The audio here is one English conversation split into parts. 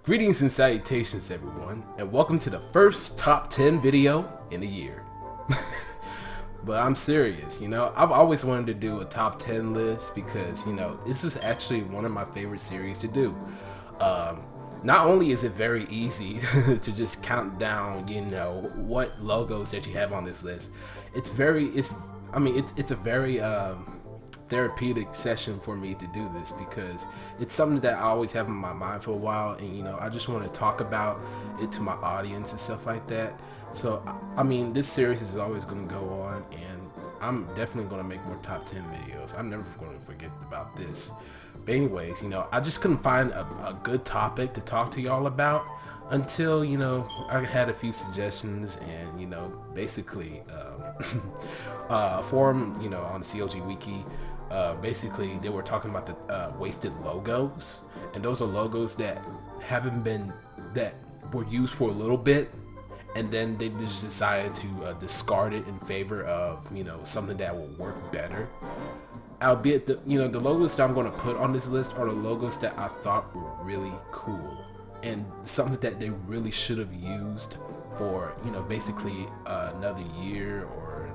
Greetings and salutations, everyone, and welcome to the first top 10 video in a year. But I'm serious, I've always wanted to do a top 10 list because, this is actually one of my favorite series to do. Not only is it very easy to just count down, what logos that you have on this list, it's a very therapeutic session for me to do this because it's something that I always have in my mind for a while, and I just want to talk about it to my audience and stuff like that. So this series is always going to go on, and I'm definitely going to make more top 10 videos. I'm never going to forget about this. But anyways, I just couldn't find a good topic to talk to y'all about until I had a few suggestions, and basically forum on the COG wiki. Basically they were talking about the wasted logos, and those are logos that were used for a little bit, and then they just decided to discard it in favor of something that will work better. Albeit the logos that I'm going to put on this list are the logos that I thought were really cool and something that they really should have used for basically another year or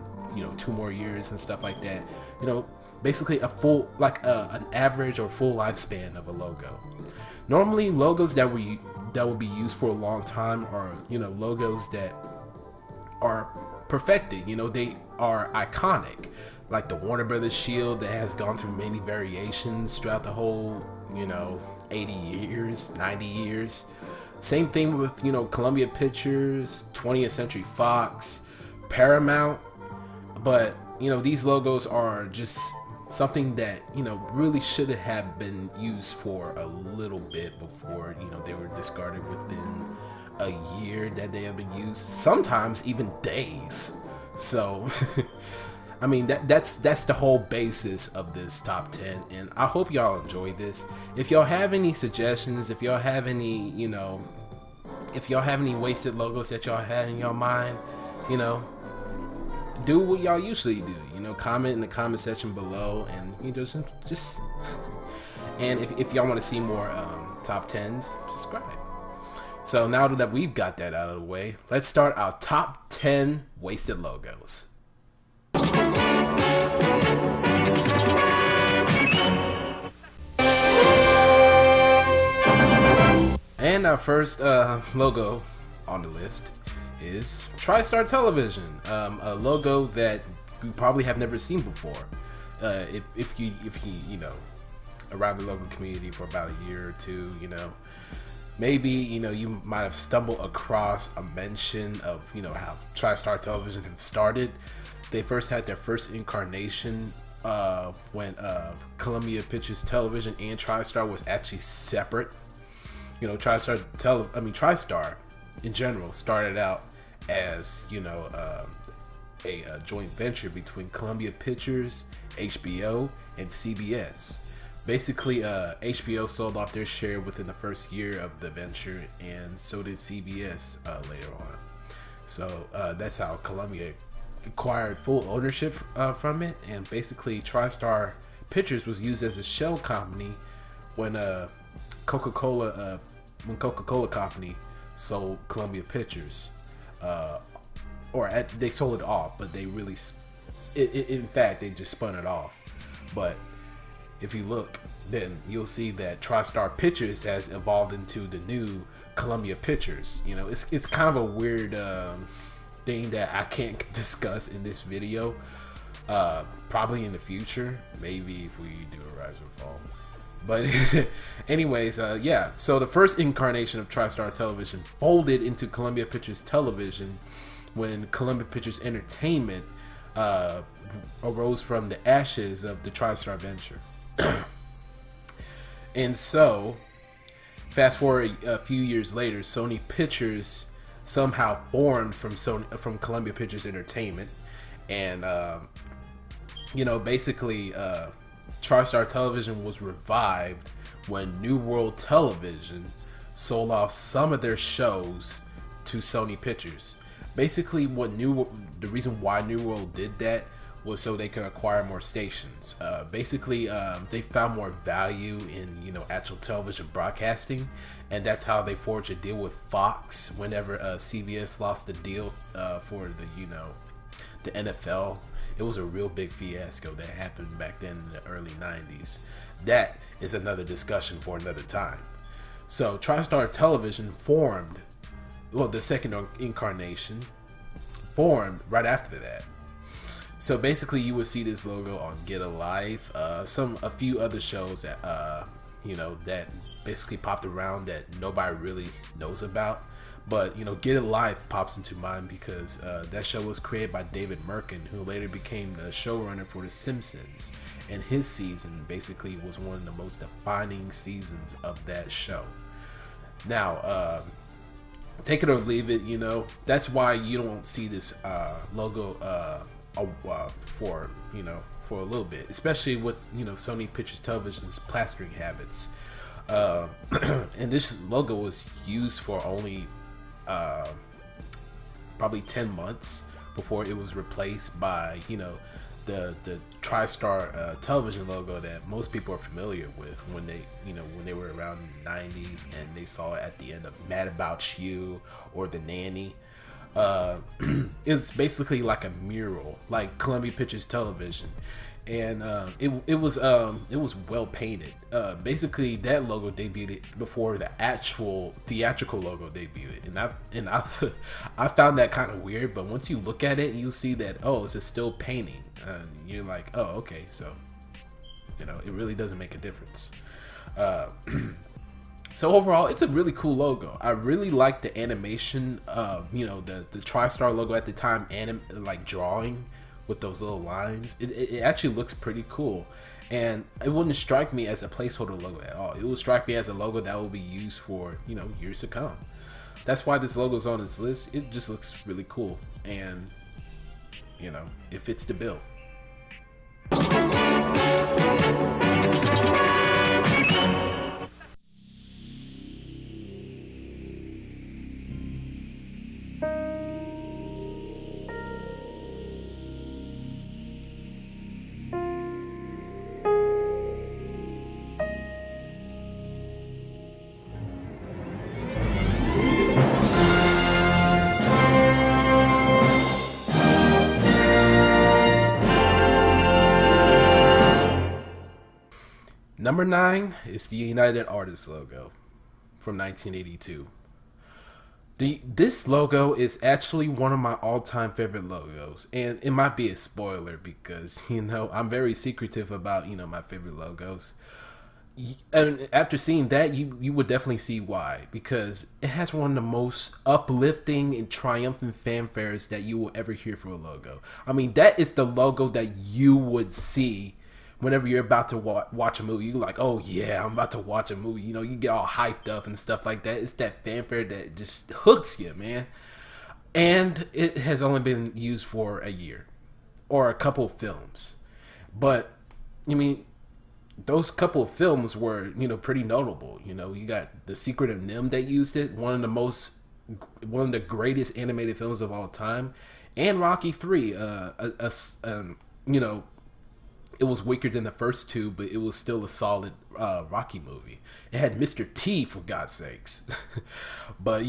2 more years and stuff like that. Basically a full, an average or full lifespan of a logo. Normally logos that will be used for a long time are logos that are perfected. They are iconic, like the Warner Brothers shield that has gone through many variations throughout the whole 80 years, 90 years. Same thing with Columbia Pictures, 20th Century Fox, Paramount. But these logos are just something that really should have been used for a little bit before they were discarded within a year that they have been used, sometimes even days. So that's the whole basis of this top 10, and I hope y'all enjoy this. If y'all have any suggestions, if y'all have any wasted logos that y'all had in your mind, do what y'all usually do, comment in the comment section below, and just and if y'all want to see more top 10s, subscribe. So now that we've got that out of the way, let's start our top 10 wasted logos. And our first logo on the list is TriStar Television, a logo that you probably have never seen before. If you around the logo community for about a year or two, maybe you might have stumbled across a mention of how TriStar Television have started. They first had their first incarnation when Columbia Pictures Television and TriStar was actually separate. TriStar in general started out as a joint venture between Columbia Pictures, HBO, and CBS. Basically, HBO sold off their share within the first year of the venture, and so did CBS later on. So that's how Columbia acquired full ownership from it, and basically TriStar Pictures was used as a shell company when Coca-Cola Company sold Columbia Pictures, they sold it off, but they really, in fact, they just spun it off. But if you look, then you'll see that TriStar Pictures has evolved into the new Columbia Pictures. It's kind of a weird thing that I can't discuss in this video. Probably in the future, maybe if we do a rise and fall. But anyways, so the first incarnation of TriStar Television folded into Columbia Pictures Television when Columbia Pictures Entertainment arose from the ashes of the TriStar venture. And so fast forward a few years later, Sony Pictures somehow formed from Columbia Pictures Entertainment, and basically TriStar Television was revived when New World Television sold off some of their shows to Sony Pictures. Basically, the reason why New World did that was so they could acquire more stations. Basically, they found more value in actual television broadcasting, and that's how they forged a deal with Fox. Whenever CBS lost the deal for the NFL, it was a real big fiasco that happened back then in the early '90s. That is another discussion for another time. So TriStar Television formed, well, the second incarnation formed right after that. So basically, you would see this logo on Get a Life, a few other shows that that basically popped around that nobody really knows about. But Get a Life pops into mind because that show was created by David Merkin, who later became the showrunner for The Simpsons, and his season basically was one of the most defining seasons of that show. Now, take it or leave it, that's why you don't see this logo for a little bit, especially with Sony Pictures Television's plastering habits. And this logo was used for only probably 10 months before it was replaced by the TriStar television logo that most people are familiar with when they were around in the 90s and they saw it at the end of Mad About You or The Nanny. It's basically like a mural, like Columbia Pictures Television, and it was well painted. Basically, that logo debuted before the actual theatrical logo debuted, and I found that kind of weird. But once you look at it, you see that it's a still painting. You're like, oh, okay, so it really doesn't make a difference. So overall, it's a really cool logo. I really like the animation of the TriStar logo at the time, like drawing with those little lines. It actually looks pretty cool, and it wouldn't strike me as a placeholder logo at all. It would strike me as a logo that will be used for years to come. That's why this logo is on this list. It just looks really cool, and it fits the bill. Number 9 is the United Artists logo from 1982. This logo is actually one of my all-time favorite logos, and it might be a spoiler because I'm very secretive about my favorite logos. And after seeing that, you would definitely see why, because it has one of the most uplifting and triumphant fanfares that you will ever hear for a logo. I mean, that is the logo that you would see whenever you're about to watch a movie. You're like, oh yeah, I'm about to watch a movie. You get all hyped up and stuff like that. It's that fanfare that just hooks you, man. And it has only been used for a year or a couple of films. But, those couple of films were, pretty notable. You got The Secret of Nim that used it, one of the greatest animated films of all time, and Rocky 3, it was weaker than the first two, but it was still a solid Rocky movie. It had Mr. T, for God's sakes. But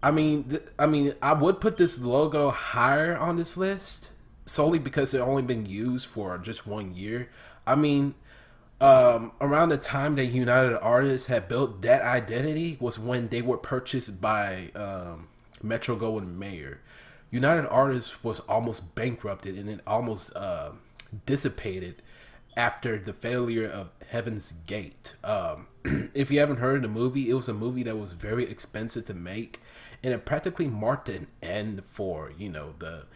I would put this logo higher on this list solely because it only been used for just 1 year. Around the time that United Artists had built that identity was when they were purchased by Metro-Goldwyn-Mayer. United Artists was almost bankrupted and it almost dissipated after the failure of Heaven's Gate. If you haven't heard of the movie, it was a movie that was very expensive to make, and it practically marked an end for the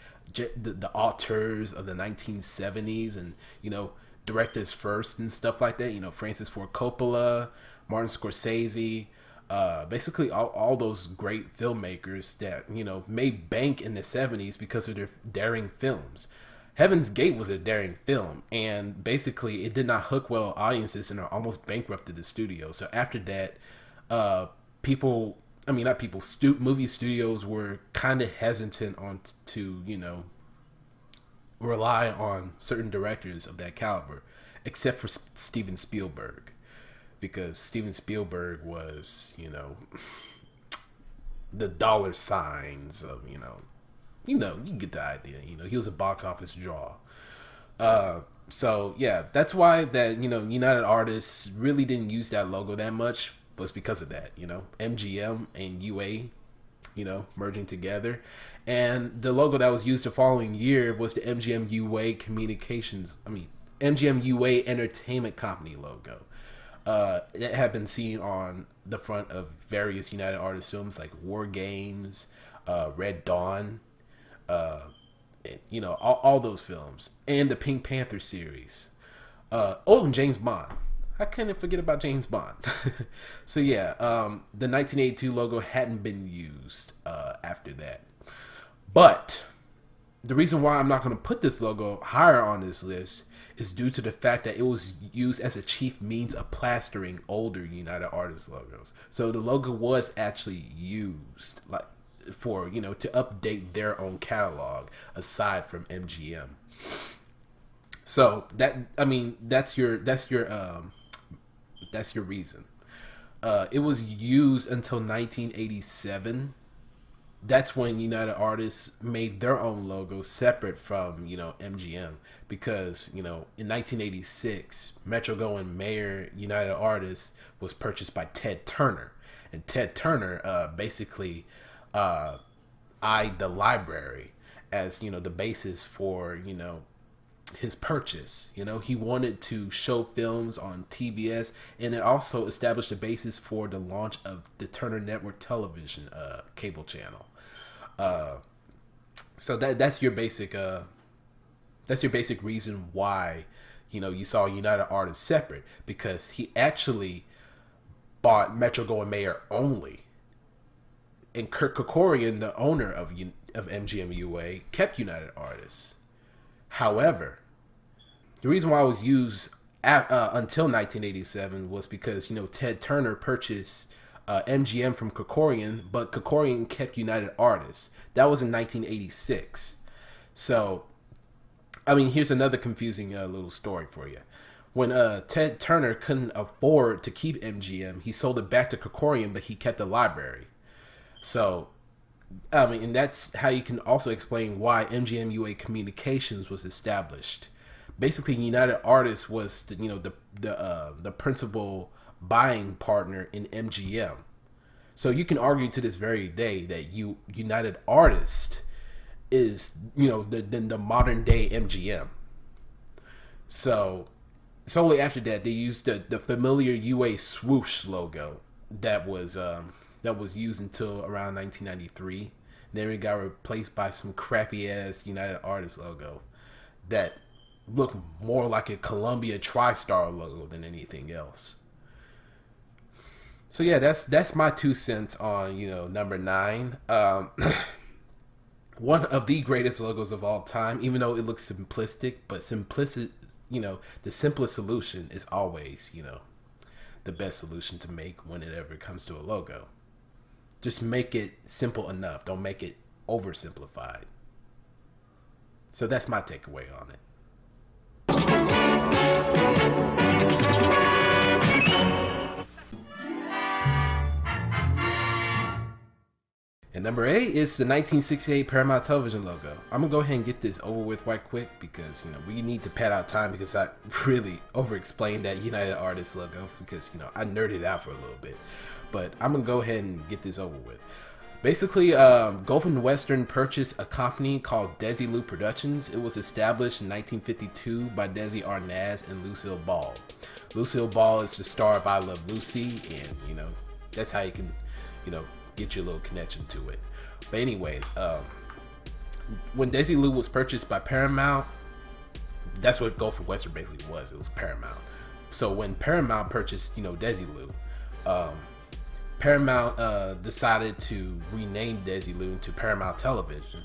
auteurs of the 1970s and directors first and stuff like that. Francis Ford Coppola, Martin Scorsese. Basically all those great filmmakers that made bank in the 70s because of their daring films. Heaven's Gate was a daring film, and basically it did not hook well audiences and almost bankrupted the studio. So after that, movie studios were kind of hesitant on to rely on certain directors of that caliber, except for Steven Spielberg, because Steven Spielberg was, the dollar signs of, you get the idea. He was a box office draw. So yeah, that's why that, United Artists really didn't use that logo that much, was because of that, MGM and UA, merging together. And the logo that was used the following year was the MGM UA Entertainment Company logo. It had been seen on the front of various United Artists films like War Games, Red Dawn, all those films, and the Pink Panther series. And James Bond. I couldn't forget about James Bond. So yeah, the 1982 logo hadn't been used after that. But the reason why I'm not going to put this logo higher on this list is due to the fact that it was used as a chief means of plastering older United Artists logos. So the logo was actually used for, to update their own catalog aside from MGM. So that's your reason. It was used until 1987. That's when United Artists made their own logo separate from, MGM, because, in 1986, Metro-Goldwyn-Mayer United Artists was purchased by Ted Turner. And Ted Turner basically eyed the library as, the basis for, his purchase. He wanted to show films on TBS, and it also established the basis for the launch of the Turner Network Television cable channel. So that's your basic reason why you saw United Artists separate, because he actually bought Metro-Goldwyn-Mayer only, and Kirk Kerkorian, the owner of MGM UA, kept United Artists. However, the reason why it was used until 1987 was because, Ted Turner purchased MGM from Kerkorian, but Kerkorian kept United Artists. That was in 1986. So, here's another confusing little story for you. When Ted Turner couldn't afford to keep MGM, he sold it back to Kerkorian, but he kept the library. So, and that's how you can also explain why MGM UA Communications was established. Basically, United Artists was the principal buying partner in MGM. So you can argue to this very day that United Artists is the modern day MGM. So solely after that, they used the familiar UA swoosh logo that was used until around 1993. Then it got replaced by some crappy ass United Artists logo that looked more like a Columbia TriStar logo than anything else. So yeah, that's my 2 cents on number 9. One of the greatest logos of all time, even though it looks simplistic, but the simplest solution is always the best solution to make whenever it comes to a logo. Just make it simple enough. Don't make it oversimplified. So that's my takeaway on it. And number 8 is the 1968 Paramount Television logo. I'm going to go ahead and get this over with right quick because, we need to pad out time because I really over-explained that United Artists logo because, I nerded out for a little bit. But I'm going to go ahead and get this over with. Basically, Gulf and Western purchased a company called Desilu Productions. It was established in 1952 by Desi Arnaz and Lucille Ball. Lucille Ball is the star of I Love Lucy, and, that's how you can, get your little connection to it. But anyways, when Desilu was purchased by Paramount, that's what Gulf and Western basically was. It was Paramount. So when Paramount purchased, Desilu, Paramount decided to rename Desilu into Paramount Television,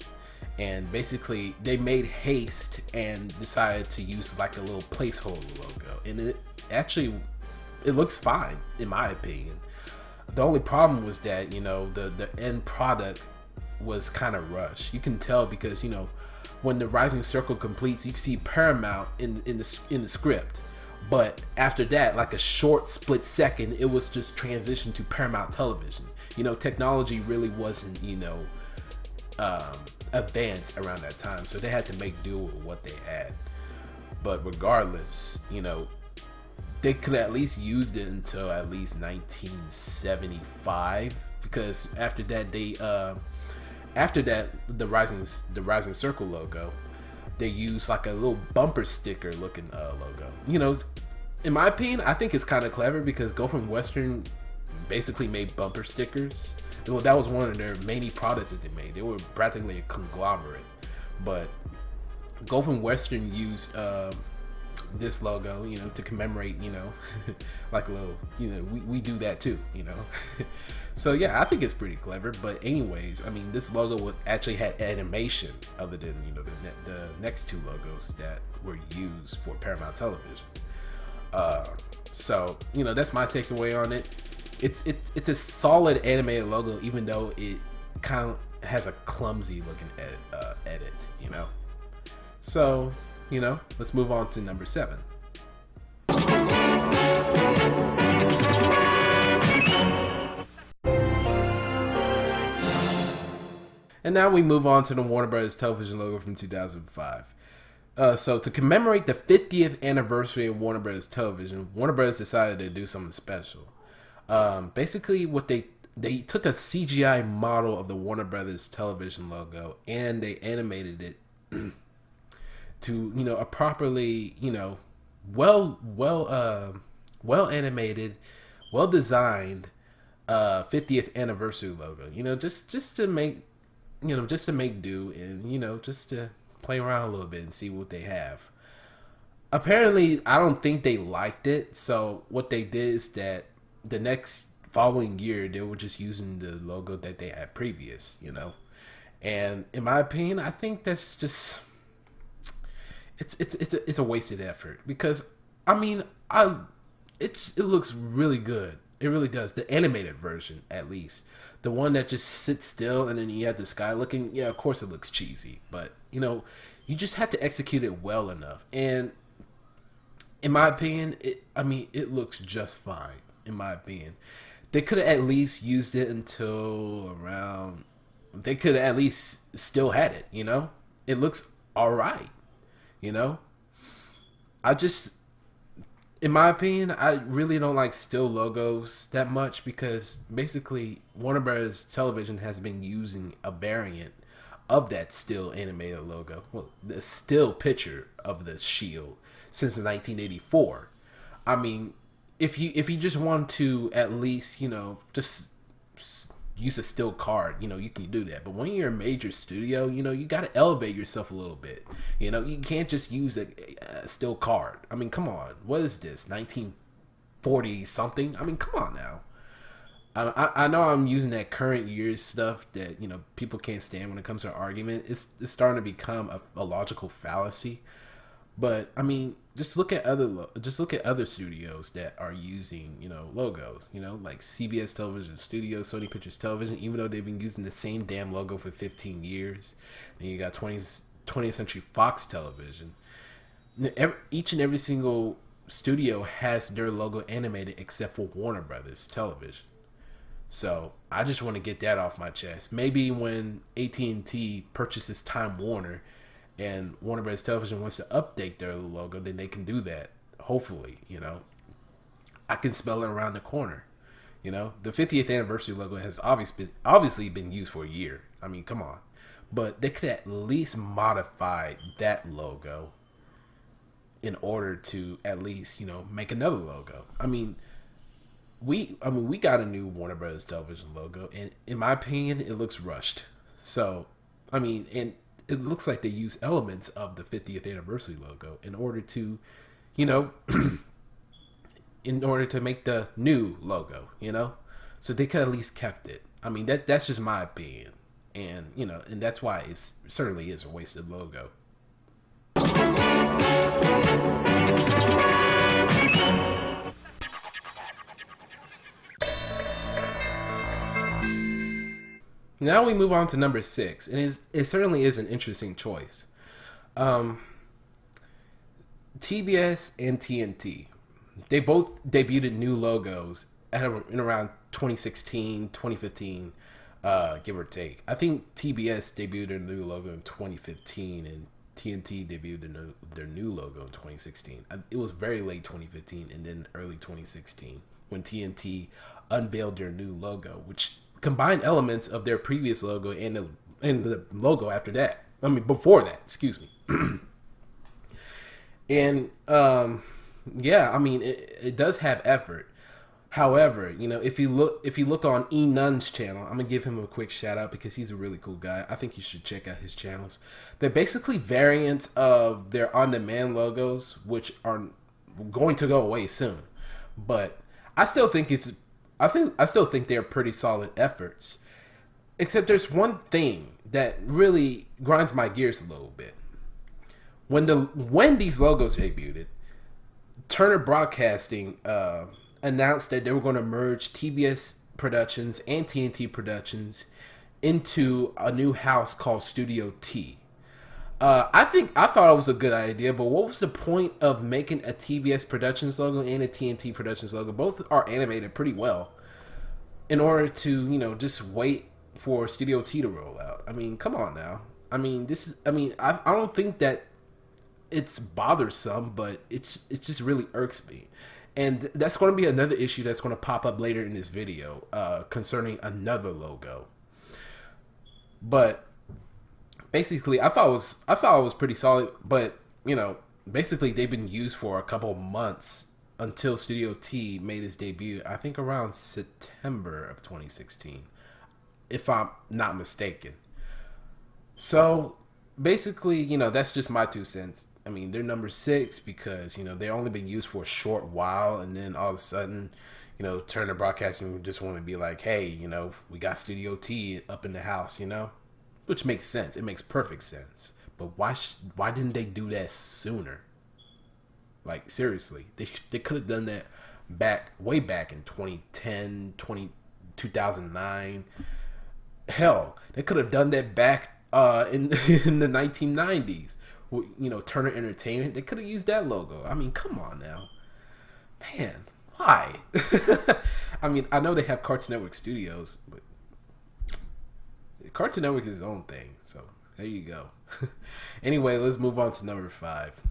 and basically they made haste and decided to use like a little placeholder logo, and it looks fine in my opinion. The only problem was that the end product was kind of rushed. You can tell because when the rising circle completes, you can see Paramount in the script. But after that, like a short split second, it was just transitioned to Paramount Television. You know, technology really wasn't, you know, advanced around that time, so they had to make do with what they had. But regardless, you know, they could at least used it until at least 1975, because after that the rising circle logo, they used like a little bumper sticker looking logo. You know, in my opinion, I think it's kind of clever because Go From Western basically made bumper stickers. Well, that was one of their many products that they made. They were practically a conglomerate, but Go From Western used this logo, you know, to commemorate, you know, like a little, you know, we do that too, you know. So yeah, I think it's pretty clever. But anyways, I mean, this logo actually had animation other than, you know, the next two logos that were used for Paramount Television. So you know, that's my takeaway on it. It's a solid animated logo, even though it kind of has a clumsy looking edit, you know. So, you know, let's move on to number 7. And now we move on to the Warner Bros. Television logo from 2005. So to commemorate the 50th anniversary of Warner Bros. Television, Warner Bros. Decided to do something special. Basically, what they took a CGI model of the Warner Bros. Television logo and they animated it to, you know, a properly, you know, well animated, well designed 50th anniversary logo. You know, just to make, you know, just to make do and, you know, just to play around a little bit and see what they have. Apparently, I don't think they liked it. So what they did is that the next following year, they were just using the logo that they had previous, you know. And in my opinion, I think that's just, it's a wasted effort, because I mean, it looks really good. It really does. The animated version, at least. The one that just sits still and then you have the sky looking, yeah, of course it looks cheesy, but you know, you just have to execute it well enough. And in my opinion, it looks just fine. In my opinion, they could have at least used it until around. They could have at least still had it. You know, it looks all right. You know, in my opinion, I really don't like still logos that much, because basically Warner Bros. Television has been using a variant of that still animated logo, well, the still picture of the shield, since 1984. I mean, if you just want to at least, you know, just use a still card, you know, you can do that. But when you're a major studio, you know, you got to elevate yourself a little bit. You know, you can't just use a still card. I mean, come on. What is this, 1940 something? I mean, come on now. I know I'm using that current year's stuff that, you know, people can't stand when it comes to an argument. It's starting to become a logical fallacy. But I mean, just look at other studios that are using, you know, logos, you know, like CBS Television Studios, Sony Pictures Television, even though they've been using the same damn logo for 15 years. And you got 20th Century Fox Television. Each and every single studio has their logo animated except for Warner Brothers Television. So I just want to get that off my chest. Maybe when AT&T purchases Time Warner and Warner Bros. Television wants to update their logo, then they can do that. Hopefully, you know, I can smell it around the corner. You know, the 50th anniversary logo has obviously been used for a year. I mean, come on, but they could at least modify that logo in order to at least, you know, make another logo. I mean, we got a new Warner Bros. Television logo, and in my opinion, it looks rushed. So, I mean, and it looks like they use elements of the 50th anniversary logo in order to, you know, in order to make the new logo, you know? So they could at least kept it. I mean, that's just my opinion. And, you know, and that's why it certainly is a wasted logo. Now we move on to number 6, and it certainly is an interesting choice. Um, TBS and TNT, they both debuted new logos in around 2016, 2015, give or take. I think TBS debuted their new logo in 2015, and TNT debuted their new logo in 2016. It was very late 2015 and then early 2016 when TNT unveiled their new logo, which combined elements of their previous logo and the logo after that. I mean, before that, excuse me. And yeah, I mean, it does have effort. However, if you look on E Nun's channel, I'm gonna give him a quick shout out because he's a really cool guy. I think you should check out his channels. They're basically variants of their on-demand logos, which are going to go away soon. But I still think I still think they're pretty solid efforts. Except there's one thing that really grinds my gears a little bit. When these logos debuted, Turner Broadcasting announced that they were going to merge TBS Productions and TNT Productions into a new house called Studio T. I thought it was a good idea, but what was the point of making a TBS Productions logo and a TNT Productions logo? Both are animated pretty well. In order to just wait for Studio T to roll out. I mean, come on now. I mean, I don't think that it's bothersome, but it just really irks me. And that's going to be another issue that's going to pop up later in this video concerning another logo. But basically, I thought it was pretty solid. But basically, they've been used for a couple months until Studio T made its debut. I think around September of 2016, if I'm not mistaken. So basically, that's just my 2 cents. I mean, they're number 6 because, they've only been used for a short while, and then all of a sudden, Turner Broadcasting just want to be like, hey, we got Studio T up in the house, which makes sense. It makes perfect sense. But why didn't they do that sooner? Like, seriously, they could have done that way back in 2010, 2009. Hell, they could have done that back in the 1990s. Turner Entertainment, they could have used that logo. I mean, come on now. Man, why? I mean, I know they have Cartoon Network Studios, but Cartoon Network is its own thing. So, there you go. Anyway, let's move on to number 5.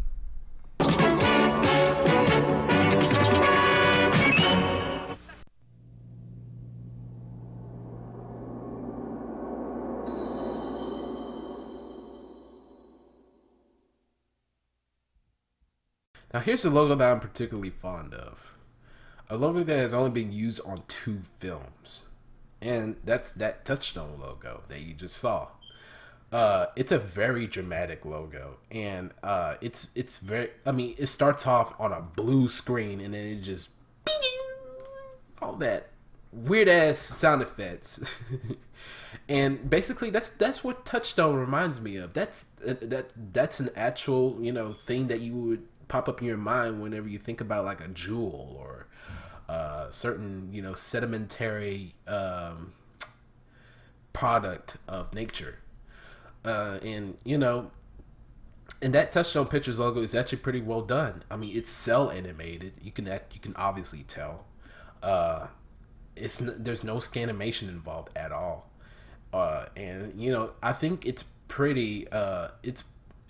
Now here's a logo that I'm particularly fond of. A logo that has only been used on 2 films. And that's that Touchstone logo that you just saw. It's a very dramatic logo. And it's very, I mean, it starts off on a blue screen and then it just all that weird ass sound effects. And basically that's what Touchstone reminds me of. That's an actual, thing that you would pop up in your mind whenever you think about like a jewel or certain sedimentary product of nature, and that Touchstone Pictures logo is actually pretty well done. I mean, it's cell animated. You can obviously tell. There's no scanimation involved at all, and I think it's pretty.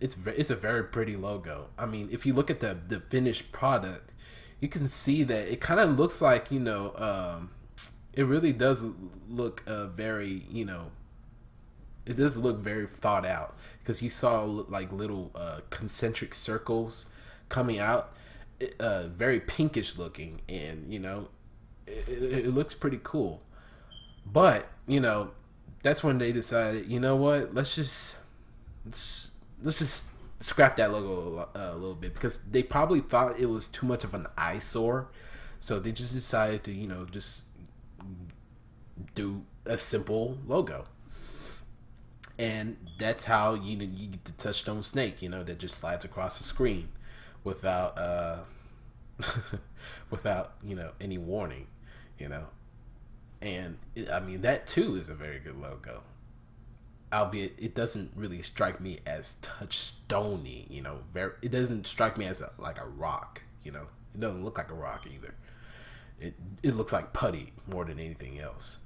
It's a very pretty logo. I mean, if you look at the finished product, you can see that it kind of looks like it really does look very it does look very thought out because you saw like little concentric circles coming out, very pinkish looking, and it looks pretty cool. But that's when they decided, what, let's just scrap that logo a little bit because they probably thought it was too much of an eyesore, so they just decided to just do a simple logo, and that's how you get the Touchstone snake that just slides across the screen without without any warning, and I mean that too is a very good logo. albeit it doesn't really strike me as touchstone-y, it doesn't strike me as like a rock, it doesn't look like a rock either. It looks like putty more than anything else.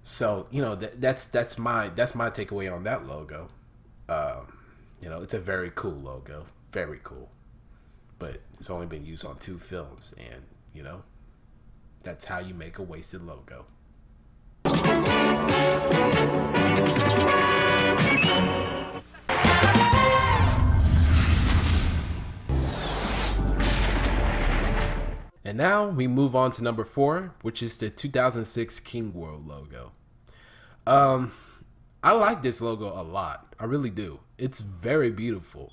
So that's my takeaway on that logo. It's a very cool logo, very cool, but it's only been used on 2 films, and that's how you make a wasted logo. And now we move on to number 4, which is the 2006 King World logo. I like this logo a lot. I really do. It's very beautiful.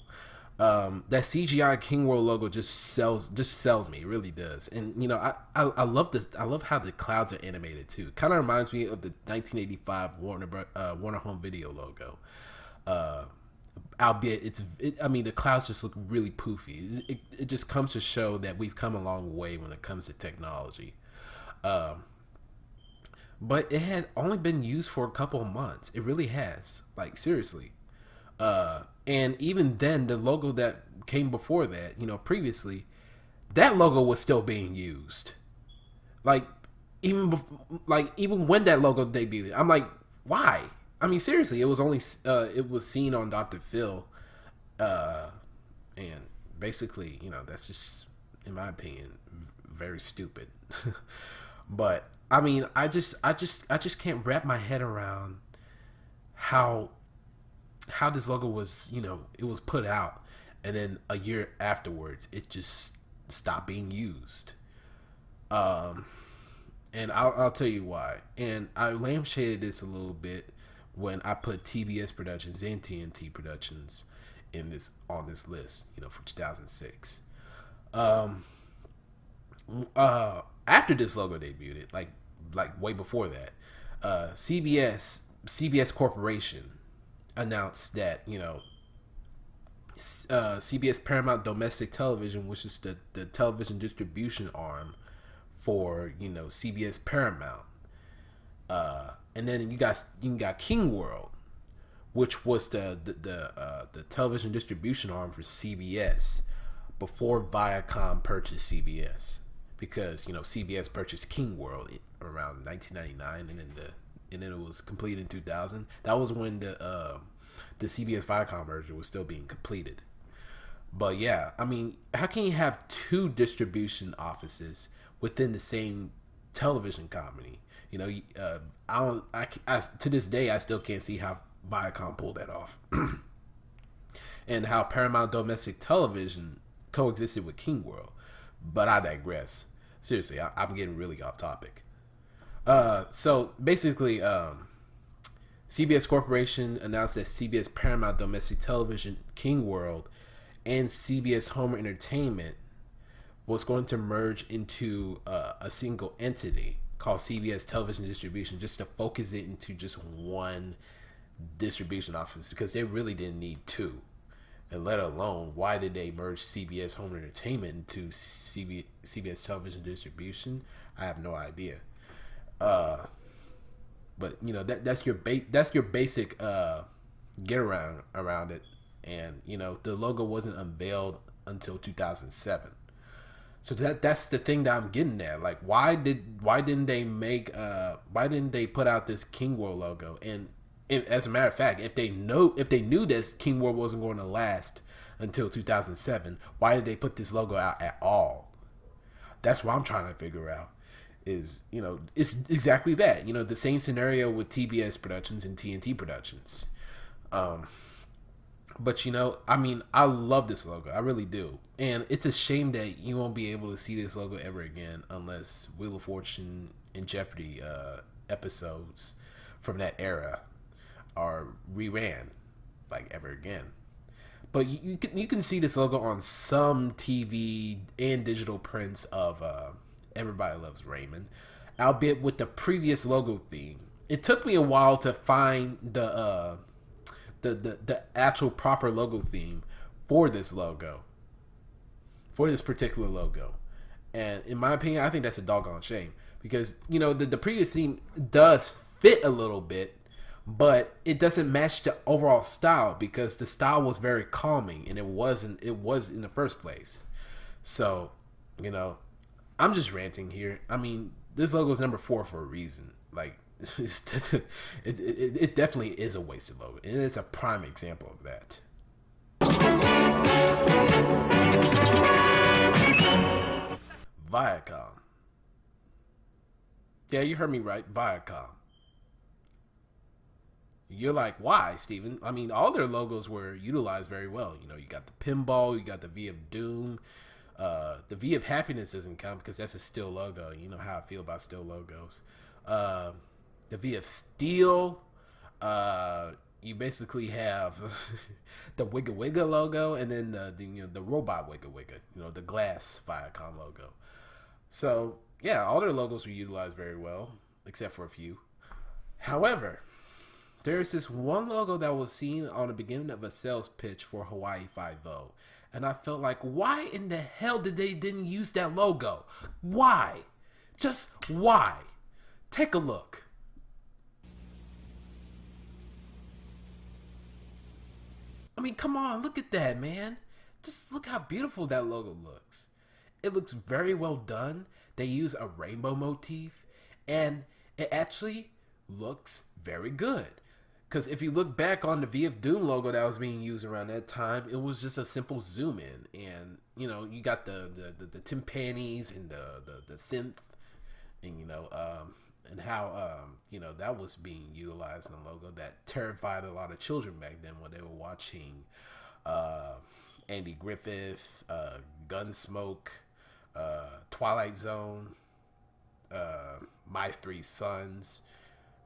That CGI King World logo just sells me. It really does. And I love this. I love how the clouds are animated too. Kind of reminds me of the 1985 Warner Home Video logo. Albeit the clouds just look really poofy. It just comes to show that we've come a long way when it comes to technology. But it had only been used for a couple of months. It really has, like, seriously. And even then, the logo that came before that, previously, that logo was still being used. Like, even when that logo debuted, I'm like, why? I mean, seriously, it was only it was seen on Dr. Phil, and basically, that's just, in my opinion, very stupid. But I mean, I just can't wrap my head around how this logo was, it was put out, and then a year afterwards, it just stopped being used. And I'll tell you why. And I lampshaded this a little bit when I put TBS Productions and TNT Productions on this list, for 2006. After this logo debuted, like way before that, CBS Corporation announced that CBS Paramount Domestic Television, which is the television distribution arm for CBS Paramount, and then you got King World, which was the television distribution arm for CBS before Viacom purchased CBS, because CBS purchased King World around 1999, and then it was completed in 2000. That was when the CBS Viacom merger was still being completed. But yeah, I mean, how can you have 2 distribution offices within the same television company? To this day, I still can't see how Viacom pulled that off, and how Paramount Domestic Television coexisted with King World. But I digress. Seriously, I'm getting really off topic. So basically, CBS Corporation announced that CBS Paramount Domestic Television, King World, and CBS Home Entertainment was going to merge into a single entity called CBS Television Distribution, just to focus it into just one distribution office, because they really didn't need 2. And let alone, why did they merge CBS Home Entertainment into CBS Television Distribution? I have no idea. But that's your basic get around it, and the logo wasn't unveiled until 2007. So that's the thing that I'm getting at. Like, why didn't they put out this King World logo? And as a matter of fact, if they knew that King World wasn't going to last until 2007, why did they put this logo out at all? That's what I'm trying to figure out. Is it's exactly that. The same scenario with TBS Productions and TNT Productions. But I mean, I love this logo. I really do. And it's a shame that you won't be able to see this logo ever again unless Wheel of Fortune and Jeopardy episodes from that era are reran like ever again. But you can see this logo on some TV and digital prints of Everybody Loves Raymond, albeit with the previous logo theme. It took me a while to find the actual proper logo theme for this logo, for this particular logo. And in my opinion, I think that's a doggone shame, because the previous theme does fit a little bit, but it doesn't match the overall style because the style was very calming and it was in the first place. So, you know, I'm just ranting here. I mean, this logo is number 4 for a reason. Like, it definitely is a wasted logo, and it's a prime example of that. Viacom. Yeah, you heard me right. Viacom. You're like, why, Steven? I mean, all their logos were utilized very well. You know, you got the pinball, you got the V of Doom. The V of Happiness doesn't count because that's a still logo. You know how I feel about still logos. The V of Steel. You basically have the Wigga Wigga logo, and then the robot Wigga Wigga. You know, the glass Viacom logo. So yeah, all their logos were utilized very well, except for a few. However, there's this one logo that was seen on the beginning of a sales pitch for Hawaii Five-0. And I felt like, why in the hell didn't use that logo? Why? Just why? Take a look. I mean, come on, look at that, man. Just look how beautiful that logo looks. It looks very well done. They use a rainbow motif, and it actually looks very good. Because if you look back on the V of Doom logo that was being used around that time, it was just a simple zoom in. And, you know, you got the timpanis and the synth, and, you know, and how, you know, that was being utilized in the logo that terrified a lot of children back then when they were watching Andy Griffith, Gunsmoke, Twilight Zone, My Three Sons,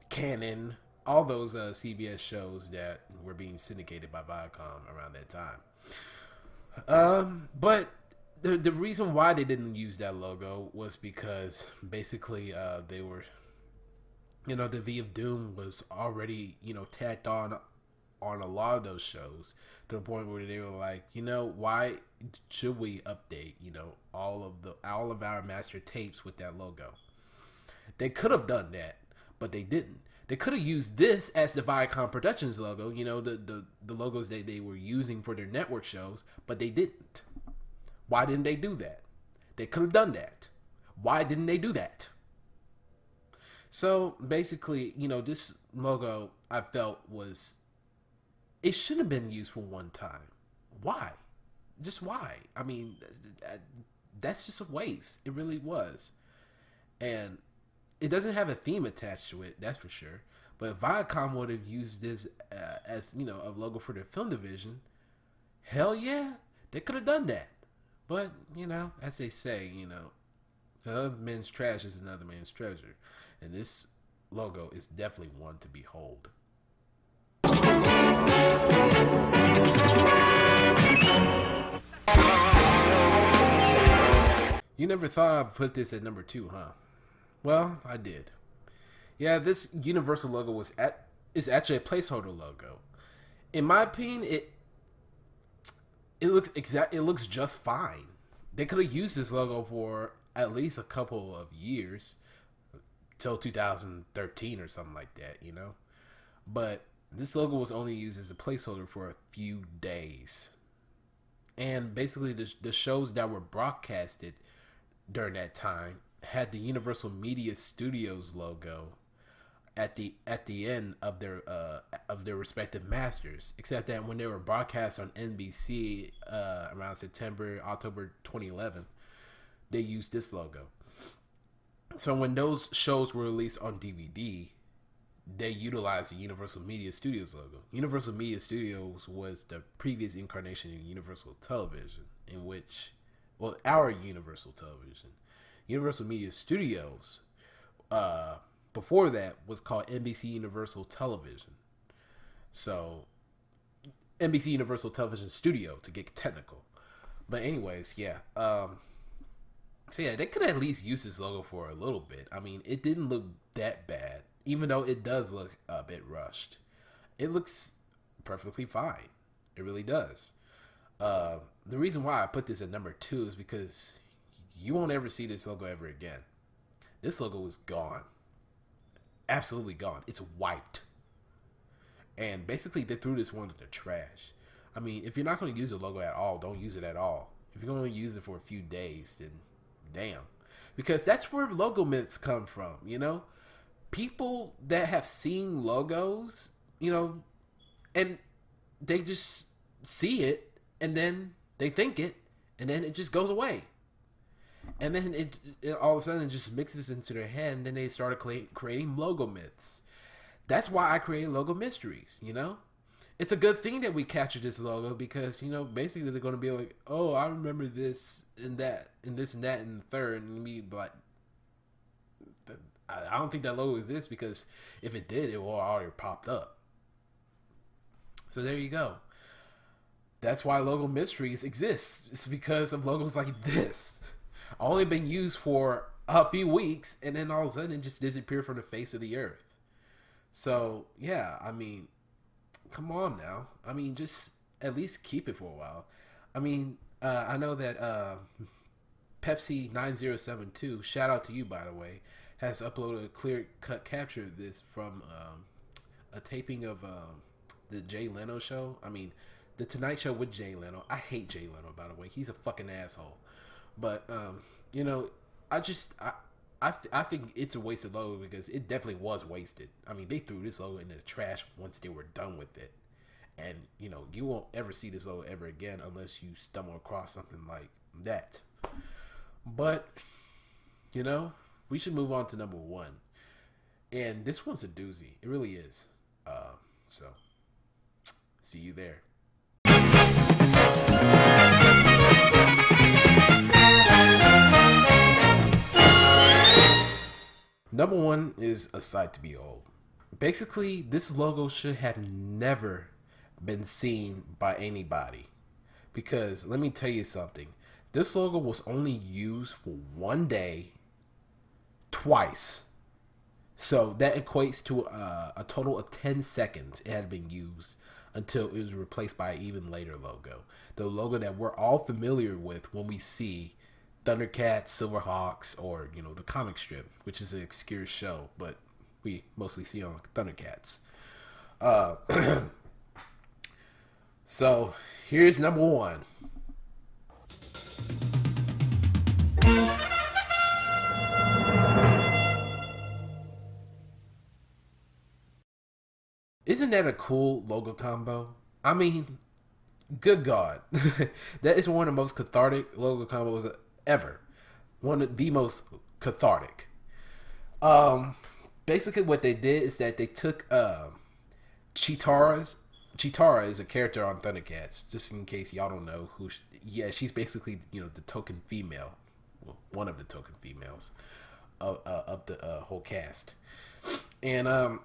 Canon, all those CBS shows that were being syndicated by Viacom around that time. But the reason why they didn't use that logo was because basically they were, you know, the V of Doom was already, you know, tacked on a lot of those shows to the point where they were like, you know, why should we update, you know, all of our master tapes with that logo? They could have done that, but they didn't. They could have used this as the Viacom Productions logo, you know, the logos that they were using for their network shows, but they didn't. Why didn't they do that? They could have done that. Why didn't they do that? So basically, you know, this logo I felt it shouldn't have been used for one time. Why? Just why? I mean, that's just a waste. It really was. And it doesn't have a theme attached to it, that's for sure. But if Viacom would have used this as, you know, a logo for their film division, hell yeah, they could have done that. But, you know, as they say, you know, another man's trash is another man's treasure. And this logo is definitely one to behold. You never thought I'd put this at number 2, huh? Well, I did. Yeah, this Universal logo is actually a placeholder logo. In my opinion, it looks just fine. They could have used this logo for at least a couple of years, till 2013 or something like that, you know. But this logo was only used as a placeholder for a few days, and basically the shows that were broadcasted during that time had the Universal Media Studios logo at the end of their respective masters, except that when they were broadcast on NBC around October 2011, they used this logo. So when those shows were released on DVD, they utilized the Universal Media Studios logo. Universal Media Studios was the previous incarnation in Universal Television, in which, well, our Universal Television. Universal Media Studios, before that, was called NBC Universal Television. So, NBC Universal Television Studio, to get technical. But anyways, yeah. So yeah, they could at least use this logo for a little bit. I mean, it didn't look that bad, even though it does look a bit rushed. It looks perfectly fine. It really does. The reason why I put this at number 2 is because you won't ever see this logo ever again. This logo is gone. Absolutely gone. It's wiped. And basically, they threw this one in the trash. I mean, if you're not going to use the logo at all, don't use it at all. If you're going to use it for a few days, then damn. Because that's where logo myths come from, you know? People that have seen logos, you know, and they just see it, and then they think it, and then it just goes away. And then it all of a sudden it just mixes into their head, and then they started creating logo myths. That's why I create logo mysteries, you know? It's a good thing that we captured this logo because, you know, basically they're going to be like, oh, I remember this and that and this and that and the third. And me like, I don't think that logo exists because if it did, it would already popped up. So there you go. That's why logo mysteries exist. It's because of logos like this. Only been used for a few weeks and then all of a sudden it just disappeared from the face of the earth. So, yeah, I mean, come on now. I mean, just at least keep it for a while. I mean, I know that Pepsi 9072, shout out to you, by the way, has uploaded a clear-cut capture of this from a taping of the Jay Leno show. I mean, the Tonight Show with Jay Leno. I hate Jay Leno, by the way. He's a fucking asshole. But, you know, I think it's a wasted logo because it definitely was wasted. I mean, they threw this logo into the trash once they were done with it. And, you know, you won't ever see this logo ever again unless you stumble across something like that. But, you know, we should move on to number one. And this one's a doozy. It really is. So, see you there. Number one is A Sight to Behold. Basically, this logo should have never been seen by anybody. Because, let me tell you something. This logo was only used for one day, twice. So, that equates to a total of 10 seconds it had been used until it was replaced by an even later logo. The logo that we're all familiar with when we see Thundercats, Silverhawks, or, you know, the comic strip, which is an obscure show, but we mostly see on Thundercats. So, here's number one. Isn't that a cool logo combo? I mean, good God. That is one of the most cathartic logo combos ever. One of the most cathartic. Basically what they did is that they took Chitara is a character on Thundercats, just in case y'all don't know who she's basically, you know, the token female, well, one of the token females of the whole cast. And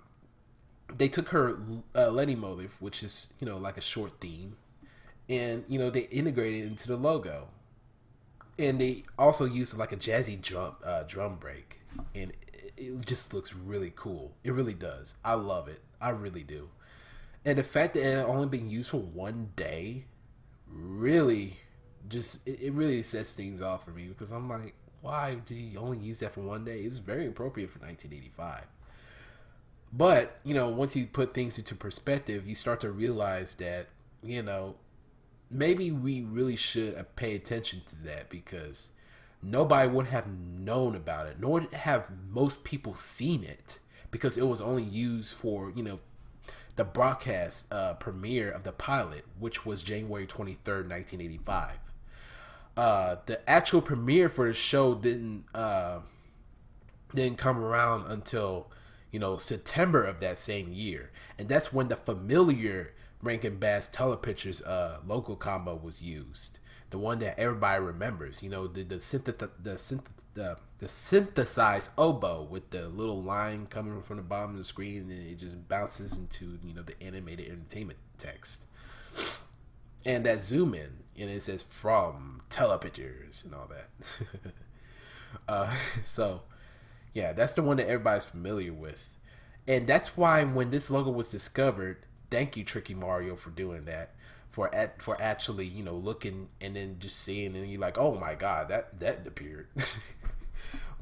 they took her Lenny motive, which is, you know, like a short theme, and, you know, they integrated it into the logo. And they also used like a jazzy drum break, and it just looks really cool. It really does. I love it. I really do. And the fact that it only been used for one day, really, just it really sets things off for me, because I'm like, why did you only use that for one day? It was very appropriate for 1985. But, you know, once you put things into perspective, you start to realize that, you know, maybe we really should pay attention to that, because nobody would have known about it, nor have most people seen it, because it was only used for, you know, the broadcast premiere of the pilot, which was January 23rd, 1985. The actual premiere for the show didn't come around until, you know, September of that same year, and that's when the familiar Rankin Bass Telepictures logo combo was used, the one that everybody remembers. You know, the synthesized oboe with the little line coming from the bottom of the screen, and it just bounces into, you know, the animated entertainment text, and that zoom in, and it says from Telepictures and all that. So yeah, that's the one that everybody's familiar with, and that's why when this logo was discovered, thank you, Tricky Mario, for doing that, for actually, you know, looking and then just seeing, and you're like, oh my God, that appeared.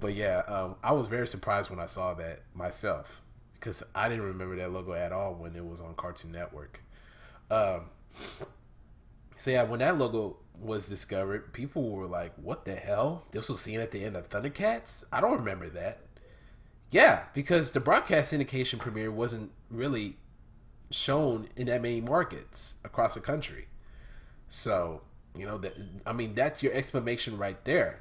But yeah, I was very surprised when I saw that myself, because I didn't remember that logo at all when it was on Cartoon Network. So yeah, when that logo was discovered, people were like, "What the hell? This was seen at the end of Thundercats?" I don't remember that. Yeah, because the broadcast syndication premiere wasn't really shown in that many markets across the country. So, that's your explanation right there.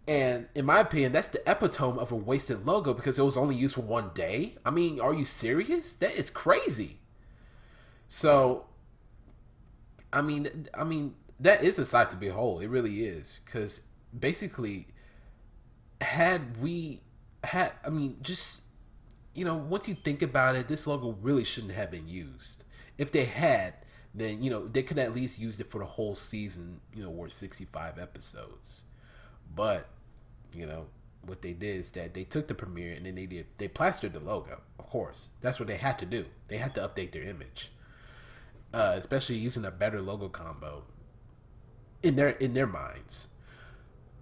And in my opinion, that's the epitome of a wasted logo because it was only used for one day. I mean, are you serious? That is crazy. So, that is a sight to behold. It really is. Because basically, once you think about it, this logo really shouldn't have been used. If they had, then, they could at least use it for the whole season, or 65 episodes. But, what they did is that they took the premiere and then they plastered the logo. Of course, that's what they had to do. They had to update their image, especially using a better logo combo in their minds.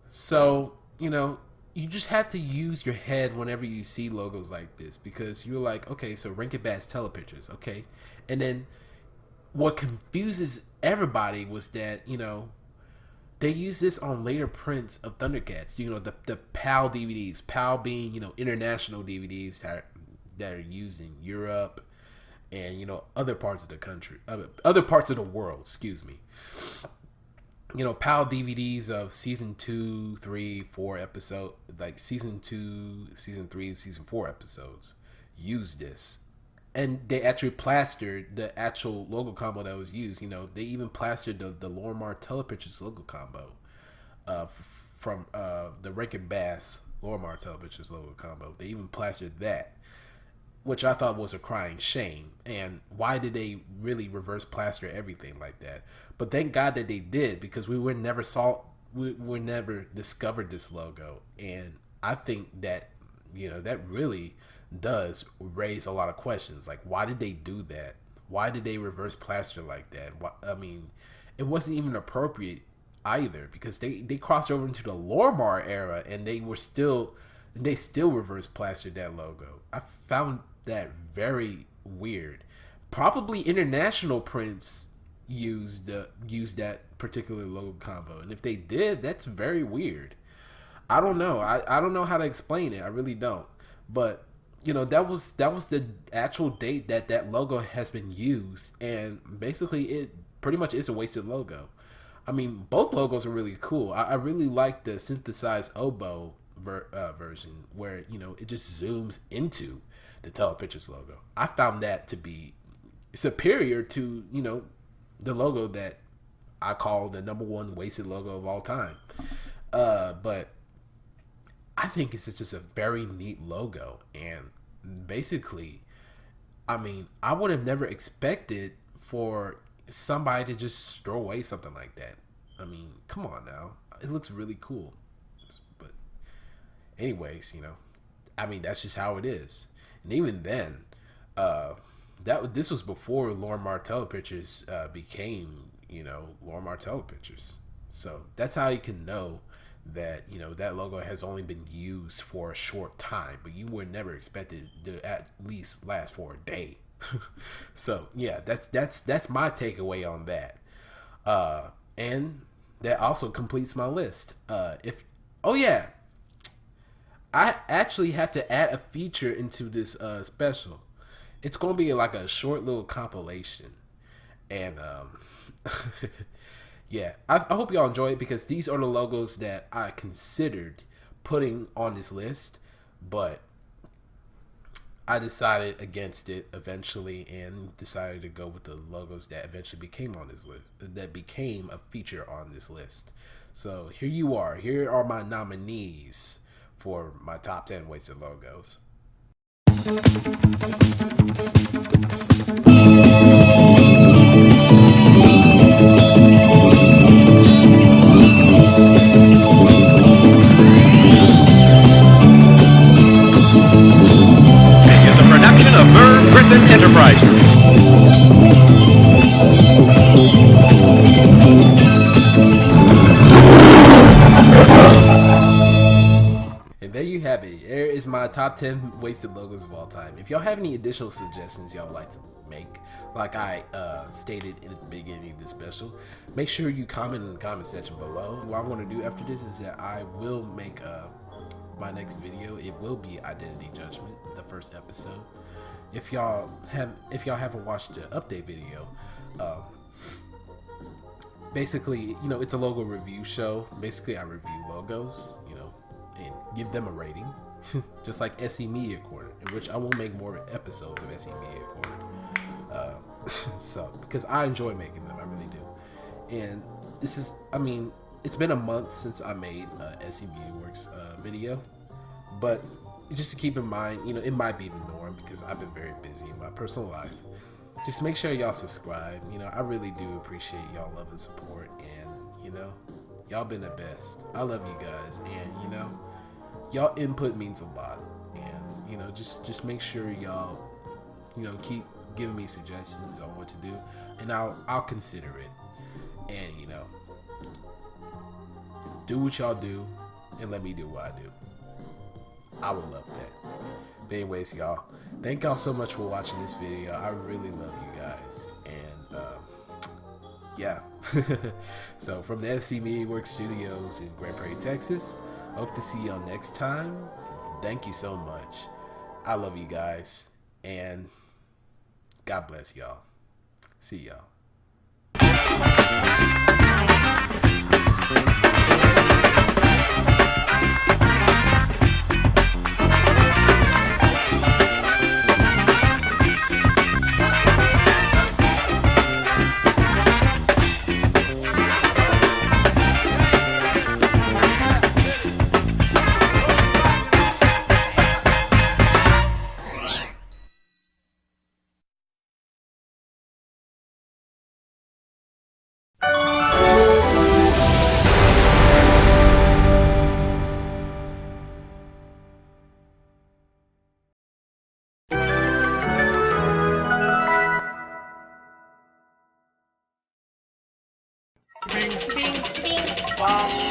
So, you just have to use your head whenever you see logos like this because you're like, okay, so Rankin Bass Telepictures, okay, and then what confuses everybody was that they use this on later prints of Thundercats. The PAL DVDs. PAL being international DVDs that are used in Europe and other parts of the country, other parts of the world. Excuse me. PAL DVDs of season 2, 3, 4 episode, like season 2, season 3, season 4 episodes use this. And they actually plastered the actual logo combo that was used. They even plastered the Lorimar Telepictures logo combo from the Rankin Bass Lorimar Telepictures logo combo. They even plastered that, which I thought was a crying shame. And why did they really reverse plaster everything like that? But thank God that they did because we never discovered this logo. And I think that that really does raise a lot of questions. Like, why did they do that? Why did they reverse plaster like that? It wasn't even appropriate either because they crossed over into the Lorimar era and they still reverse plastered that logo. I found that very weird. Probably international prints used that particular logo combo, and if they did, that's very weird. I don't know. I don't know how to explain it. I really don't. But that was the actual date that logo has been used, and basically it pretty much is a wasted logo. Both logos are really cool. I really like the synthesized oboe version where it just zooms into the Telepictures logo. I found that to be superior to the logo that I call the #1 wasted logo of all time. But I think it's just a very neat logo, and basically, I would have never expected for somebody to just throw away something like that. Come on now, it looks really cool. But anyways, that's just how it is. And even then, this was before Lorimar Telepictures became Lorimar Telepictures. So that's how you can know that that logo has only been used for a short time, but you were never expected to at least last for a day. So yeah, that's my takeaway on that. And that also completes my list. I actually have to add a feature into this special. It's going to be like a short little compilation, and yeah, I hope y'all enjoy it because these are the logos that I considered putting on this list, but I decided against it eventually and decided to go with the logos that eventually became on this list, that became a feature on this list. So here you are. Here are my nominees for my top 10 wasted logos. Enterprises. And there you have it. There is my my top 10 wasted logos of all time. If y'all have any additional suggestions y'all would like to make, like I stated in the beginning of this special, make sure you comment in the comment section below. What I want to do after this is that I will make my next video. It will be Identity Judgement, the first episode. If y'all haven't watched the update video, basically, you know, it's a logo review show. Basically, I review logos, you know, and give them a rating, just like SC Media Corner, in which I will make more episodes of SC Media Corner. So, because I enjoy making them, I really do. And this is, I mean, it's been a month since I made a SCMediaWorks video, but just to keep in mind, you know, it might be the norm because I've been very busy in my personal life. Just make sure y'all subscribe. You know, I really do appreciate y'all love and support, and you know, y'all been the best. I love you guys, and you know, y'all input means a lot, and you know, just make sure y'all, you know, keep giving me suggestions on what to do, and I'll consider it. And you know, do what y'all do, and let me do what I do. I would love that. But anyways, y'all, thank y'all so much for watching this video. I really love you guys, and yeah. So from the SCMediaWorks Studios in Grand Prairie, Texas, hope to see y'all next time. Thank you so much. I love you guys, and God bless y'all. See y'all. Bing, bing, bing, bong.